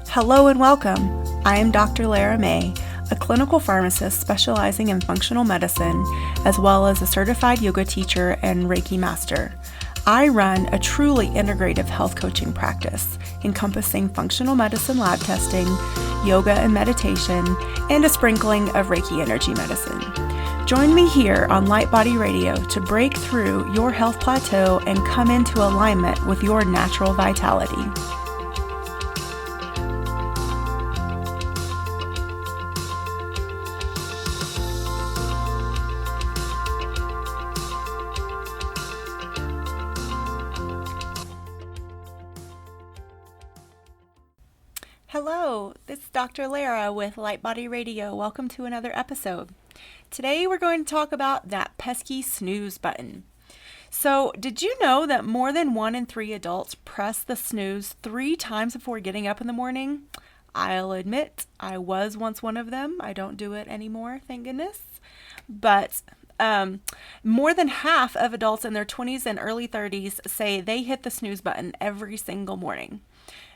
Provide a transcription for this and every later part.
Hello and welcome. I am Dr. Lara, a clinical pharmacist specializing in functional medicine, as well as a certified yoga teacher and Reiki master. I run a truly integrative health coaching practice encompassing functional medicine lab testing, yoga and meditation, and a sprinkling of Reiki energy medicine. Join me here on Light Body Radio to break through your health plateau and come into alignment with your natural vitality. Hello, this is Dr. Lara with Light Body Radio. Welcome to another episode. Today we're going to talk about that pesky snooze button. So, did you know that more than 1 in 3 adults press the snooze 3 times before getting up in the morning? I'll admit, I was once one of them. I don't do it anymore, thank goodness. But more than half of adults in their 20s and early 30s say they hit the snooze button every single morning.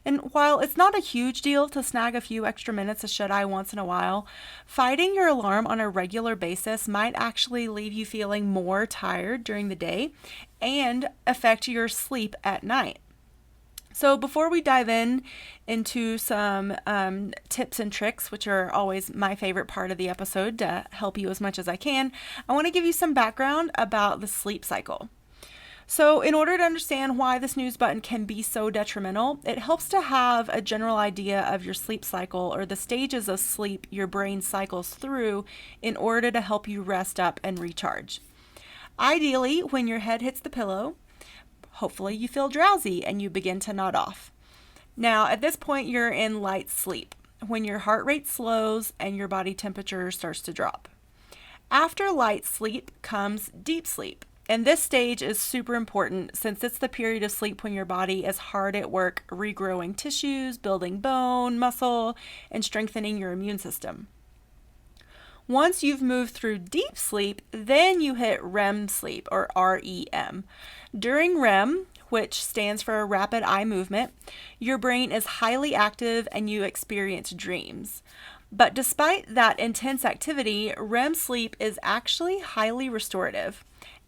And while it's not a huge deal to snag a few extra minutes of shut-eye once in a while, fighting your alarm on a regular basis might actually leave you feeling more tired during the day and affect your sleep at night. So before we dive into some tips and tricks, which are always my favorite part of the episode to help you as much as I can, I want to give you some background about the sleep cycle. So in order to understand why the snooze button can be so detrimental, it helps to have a general idea of your sleep cycle or the stages of sleep your brain cycles through in order to help you rest up and recharge. Ideally, when your head hits the pillow, hopefully you feel drowsy and you begin to nod off. Now, at this point, you're in light sleep, when your heart rate slows and your body temperature starts to drop. After light sleep comes deep sleep. And this stage is super important since it's the period of sleep when your body is hard at work regrowing tissues, building bone, muscle, and strengthening your immune system. Once you've moved through deep sleep, then you hit REM sleep, or REM. During REM, which stands for rapid eye movement, your brain is highly active and you experience dreams. But despite that intense activity, REM sleep is actually highly restorative.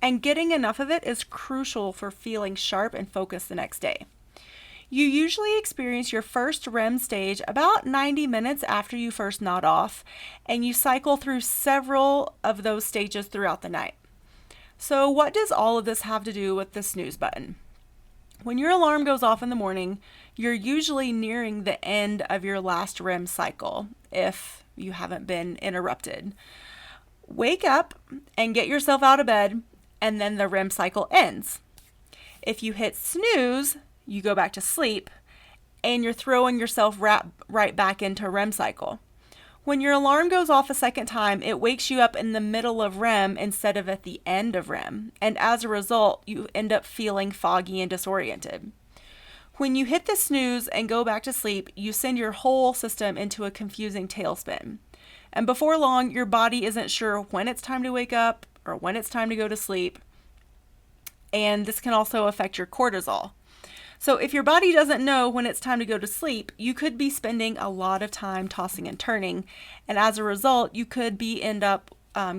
And getting enough of it is crucial for feeling sharp and focused the next day. You usually experience your first REM stage about 90 minutes after you first nod off, and you cycle through several of those stages throughout the night. So what does all of this have to do with the snooze button? When your alarm goes off in the morning, you're usually nearing the end of your last REM cycle, if you haven't been interrupted. Wake up and get yourself out of bed, and then the REM cycle ends. If you hit snooze, you go back to sleep, and you're throwing yourself right back into REM cycle. When your alarm goes off a second time, it wakes you up in the middle of REM instead of at the end of REM, and as a result, you end up feeling foggy and disoriented. When you hit the snooze and go back to sleep, you send your whole system into a confusing tailspin. And before long, your body isn't sure when it's time to wake up or when it's time to go to sleep. And this can also affect your cortisol. So if your body doesn't know when it's time to go to sleep, you could be spending a lot of time tossing and turning. And as a result, you could end up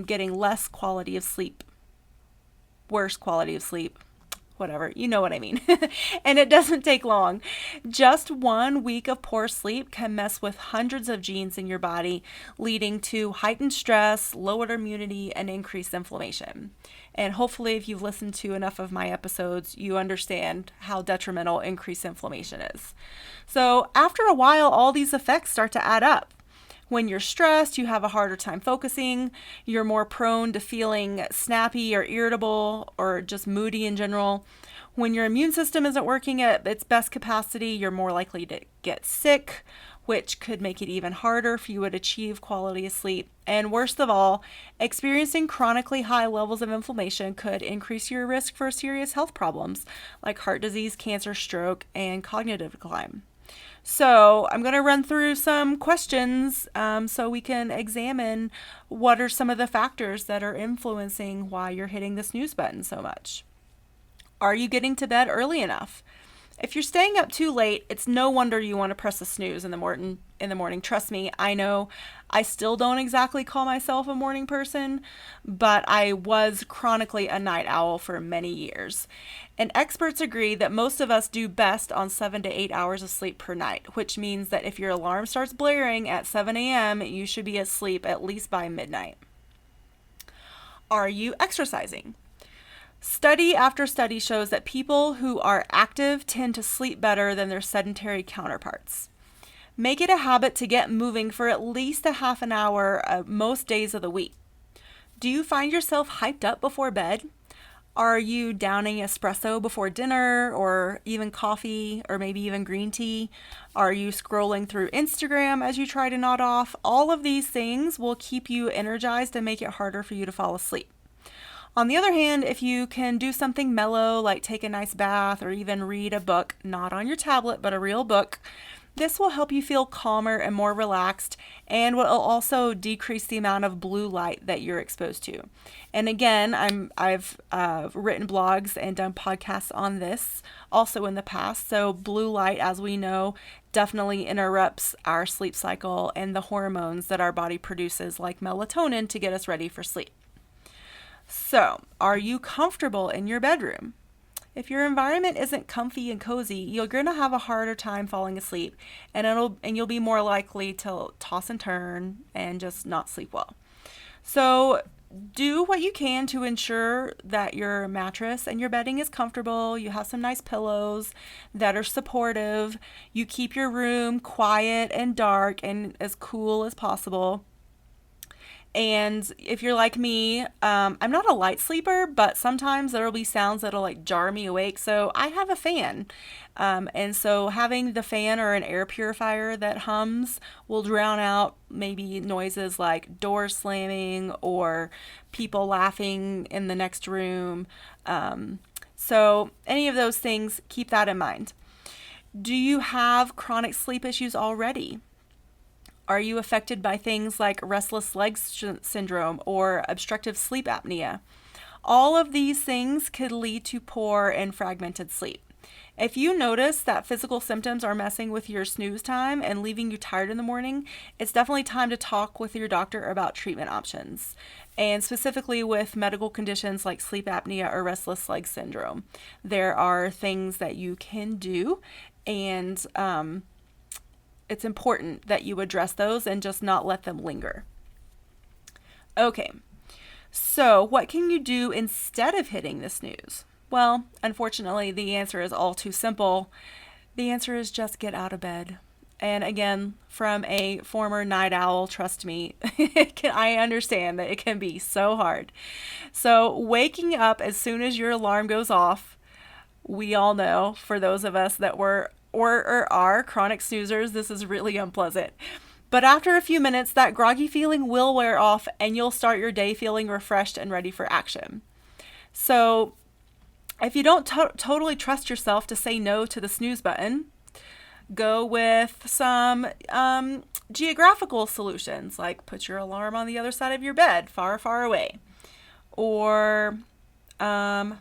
getting less quality of sleep, worse quality of sleep. Whatever, you know what I mean. And it doesn't take long. Just 1 week of poor sleep can mess with hundreds of genes in your body, leading to heightened stress, lowered immunity, and increased inflammation. And hopefully, if you've listened to enough of my episodes, you understand how detrimental increased inflammation is. So after a while, all these effects start to add up. When you're stressed, you have a harder time focusing, you're more prone to feeling snappy or irritable or just moody in general. When your immune system isn't working at its best capacity, you're more likely to get sick, which could make it even harder for you to achieve quality of sleep. And worst of all, experiencing chronically high levels of inflammation could increase your risk for serious health problems like heart disease, cancer, stroke, and cognitive decline. So I'm going to run through some questions so we can examine what are some of the factors that are influencing why you're hitting the snooze button so much. Are you getting to bed early enough? If you're staying up too late, it's no wonder you want to press a snooze in the morning. Trust me, I know I still don't exactly call myself a morning person, but I was chronically a night owl for many years. And experts agree that most of us do best on 7 to 8 hours of sleep per night, which means that if your alarm starts blaring at 7 a.m., you should be asleep at least by midnight. Are you exercising? Study after study shows that people who are active tend to sleep better than their sedentary counterparts. Make it a habit to get moving for at least a half an hour most days of the week. Do you find yourself hyped up before bed? Are you downing espresso before dinner or even coffee or maybe even green tea? Are you scrolling through Instagram as you try to nod off? All of these things will keep you energized and make it harder for you to fall asleep. On the other hand, if you can do something mellow like take a nice bath or even read a book, not on your tablet, but a real book, this will help you feel calmer and more relaxed and will also decrease the amount of blue light that you're exposed to. And again, I've written blogs and done podcasts on this also in the past. So blue light, as we know, definitely interrupts our sleep cycle and the hormones that our body produces like melatonin to get us ready for sleep. So, are you comfortable in your bedroom? If your environment isn't comfy and cozy, you're going to have a harder time falling asleep, and you'll be more likely to toss and turn and just not sleep well. So, do what you can to ensure that your mattress and your bedding is comfortable. You have some nice pillows that are supportive. You keep your room quiet and dark and as cool as possible. And if you're like me, I'm not a light sleeper, but sometimes there will be sounds that'll like jar me awake. So I have a fan. And so having the fan or an air purifier that hums will drown out maybe noises like doors slamming or people laughing in the next room. So any of those things, keep that in mind. Do you have chronic sleep issues already? Are you affected by things like restless legs syndrome or obstructive sleep apnea? All of these things could lead to poor and fragmented sleep. If you notice that physical symptoms are messing with your snooze time and leaving you tired in the morning, it's definitely time to talk with your doctor about treatment options, and specifically with medical conditions like sleep apnea or restless leg syndrome. There are things that you can do, and it's important that you address those and just not let them linger. Okay, so what can you do instead of hitting the snooze? Well, unfortunately, the answer is all too simple. The answer is just get out of bed. And again, from a former night owl, trust me, I understand that it can be so hard. So waking up as soon as your alarm goes off, we all know, for those of us that were or are chronic snoozers, this is really unpleasant. But after a few minutes, that groggy feeling will wear off and you'll start your day feeling refreshed and ready for action. So if you don't totally trust yourself to say no to the snooze button, go with some geographical solutions, like put your alarm on the other side of your bed, far, far away. Or, I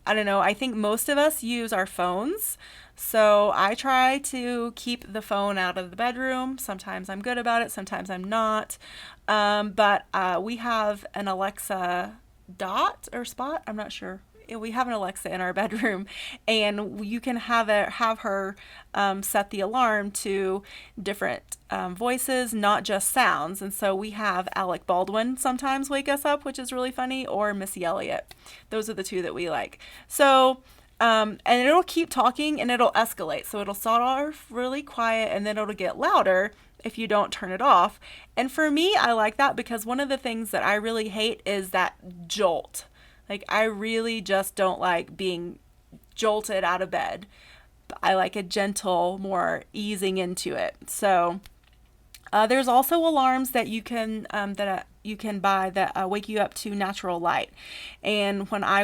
don't know, I think most of us use our phones. So I try to keep the phone out of the bedroom. Sometimes I'm good about it, sometimes I'm not. But we have an Alexa dot or spot, I'm not sure. We have an Alexa in our bedroom, and you can have her set the alarm to different voices, not just sounds. And so we have Alec Baldwin sometimes wake us up, which is really funny, or Missy Elliott. Those are the two that we like. So and it'll keep talking and it'll escalate. So it'll start off really quiet and then it'll get louder if you don't turn it off. And for me, I like that because one of the things that I really hate is that jolt. Like, I really just don't like being jolted out of bed. I like a gentle, more easing into it. So There's also alarms that you can buy that wake you up to natural light. And when I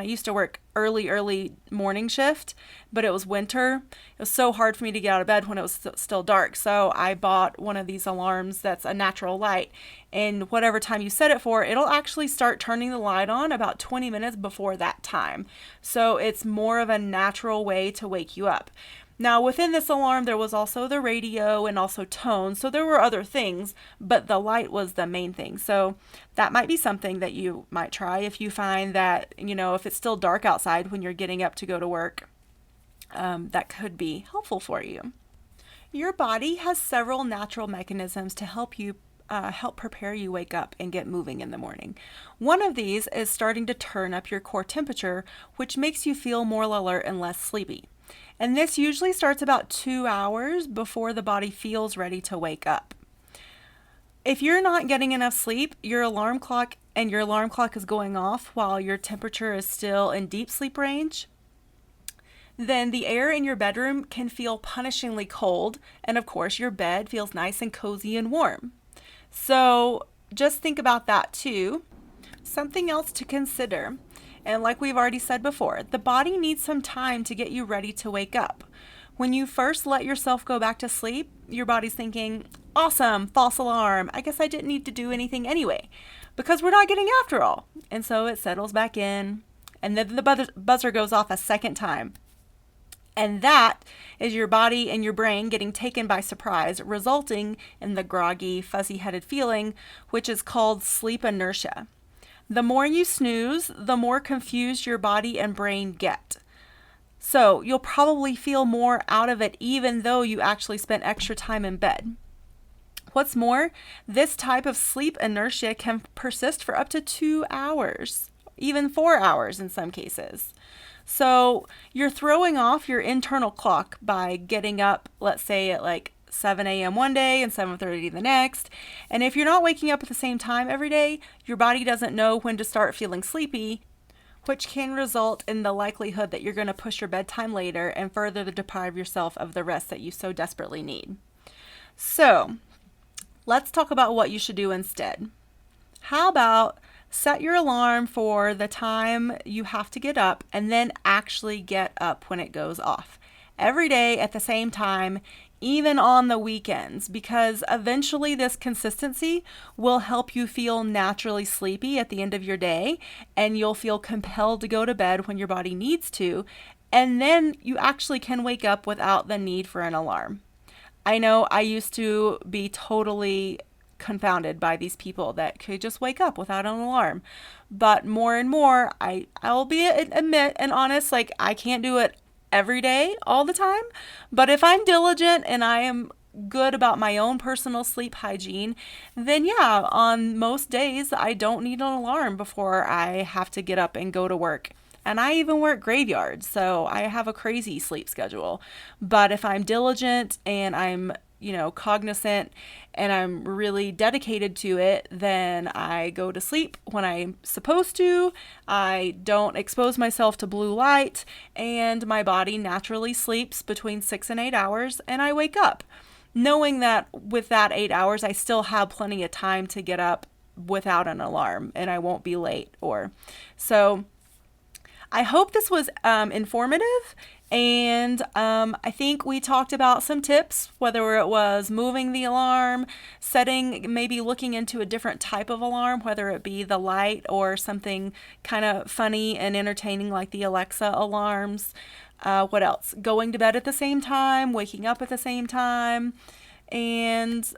used to work early morning shift, but it was winter, it was so hard for me to get out of bed when it was still dark. So I bought one of these alarms that's a natural light. And whatever time you set it for, it'll actually start turning the light on about 20 minutes before that time. So it's more of a natural way to wake you up. Now, within this alarm, there was also the radio and also tone. So there were other things, but the light was the main thing. So that might be something that you might try if you find that, if it's still dark outside when you're getting up to go to work, that could be helpful for you. Your body has several natural mechanisms to help prepare you wake up and get moving in the morning. One of these is starting to turn up your core temperature, which makes you feel more alert and less sleepy. And this usually starts about 2 hours before the body feels ready to wake up. If you're not getting enough sleep, your alarm clock is going off while your temperature is still in deep sleep range, then the air in your bedroom can feel punishingly cold, and of course your bed feels nice and cozy and warm. So just think about that too. Something else to consider, and like we've already said before, the body needs some time to get you ready to wake up. When you first let yourself go back to sleep, your body's thinking, awesome, false alarm, I guess I didn't need to do anything anyway, because we're not getting after all. And so it settles back in, and then the buzzer goes off a second time. And that is your body and your brain getting taken by surprise, resulting in the groggy, fuzzy-headed feeling, which is called sleep inertia. The more you snooze, the more confused your body and brain get. So you'll probably feel more out of it even though you actually spent extra time in bed. What's more, this type of sleep inertia can persist for up to 2 hours, even 4 hours in some cases. So you're throwing off your internal clock by getting up, let's say at like 7 a.m. one day and 7:30 the next. And if you're not waking up at the same time every day, your body doesn't know when to start feeling sleepy, which can result in the likelihood that you're going to push your bedtime later and further deprive yourself of the rest that you so desperately need. So let's talk about what you should do instead. How about set your alarm for the time you have to get up and then actually get up when it goes off. Every day at the same time, even on the weekends, because eventually this consistency will help you feel naturally sleepy at the end of your day, and you'll feel compelled to go to bed when your body needs to, and then you actually can wake up without the need for an alarm. I know I used to be totally confounded by these people that could just wake up without an alarm, but more and more I'll be admit and honest, like I can't do it every day all the time, but if I'm diligent and I am good about my own personal sleep hygiene, then yeah, on most days I don't need an alarm before I have to get up and go to work. And I even work graveyards, so I have a crazy sleep schedule. But if I'm diligent and I'm cognizant and I'm really dedicated to it, then I go to sleep when I'm supposed to. I don't expose myself to blue light, and my body naturally sleeps between 6 and 8 hours, and I wake up knowing that with that 8 hours, I still have plenty of time to get up without an alarm and I won't be late. So I hope this was informative. And I think we talked about some tips, whether it was moving the alarm, maybe looking into a different type of alarm, whether it be the light or something kind of funny and entertaining like the Alexa alarms. What else? Going to bed at the same time, waking up at the same time. And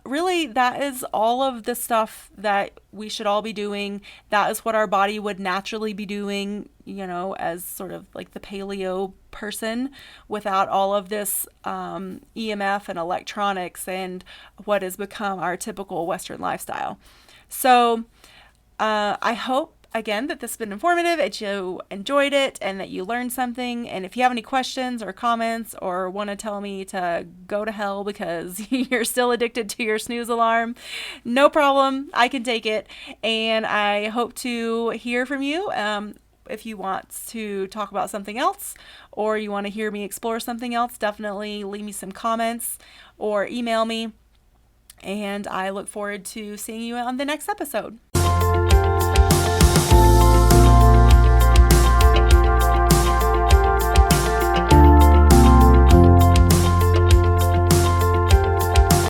really, that is all of the stuff that we should all be doing. That is what our body would naturally be doing, as sort of like the paleo person without all of this EMF and electronics and what has become our typical Western lifestyle. So I hope, again, that this has been informative, that you enjoyed it, and that you learned something. And if you have any questions or comments or want to tell me to go to hell because you're still addicted to your snooze alarm, no problem. I can take it. And I hope to hear from you. if you want to talk about something else or you want to hear me explore something else, definitely leave me some comments or email me. And I look forward to seeing you on the next episode.